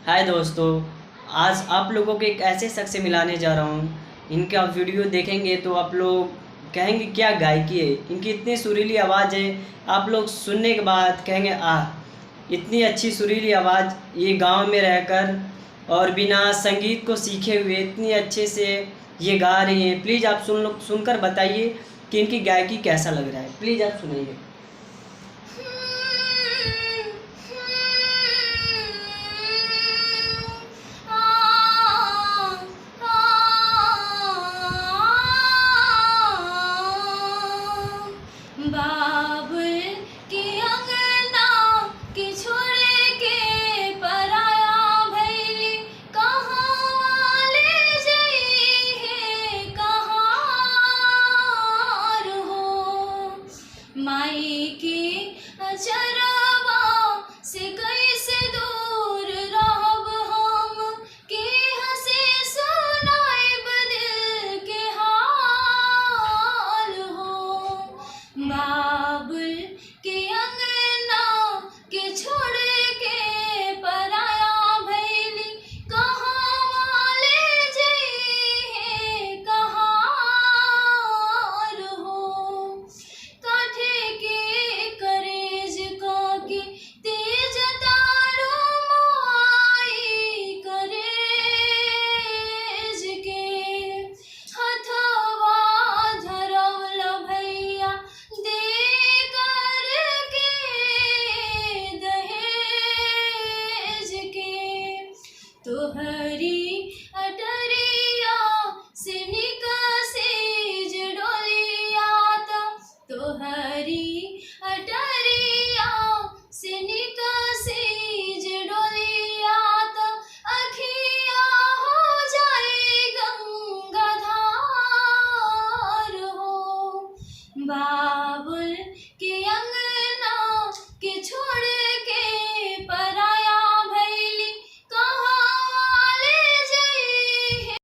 हाय दोस्तों, आज आप लोगों को एक ऐसे शख्स से मिलाने जा रहा हूँ। इनका वीडियो देखेंगे तो आप लोग कहेंगे क्या गायकी है, इनकी इतनी सुरीली आवाज़ है। आप लोग सुनने के बाद कहेंगे इतनी अच्छी सुरीली आवाज़, ये गांव में रहकर और बिना संगीत को सीखे हुए इतनी अच्छे से ये गा रही हैं। प्लीज़ आप सुनकर बताइए कि इनकी गायकी कैसा लग रहा है। प्लीज़ आप सुनाइए। बाबुल के अंगना के छोड़ के पराया भैली, कहाँ ले जई है कहाँ रहो। माई के अचरवा से कैसे दूर रहब हम, के हंसे सुनाइब दिल के हाल हो। बाबुल के अंगना के छोड़ के पराया भैली, कहाँ ले जई है कहाँ रहो। काठे के करेज काके तेज तारो माई करेज के, हथवा धरवल भैया दे करके दहेज के। तोहरी अटरिया से निकसेज डोलिया त, तोहरी अटरिया से निकसेज डोलिया त, अखिया हो जाए गंगाधार हो। बाबुल के अंगना के छोड़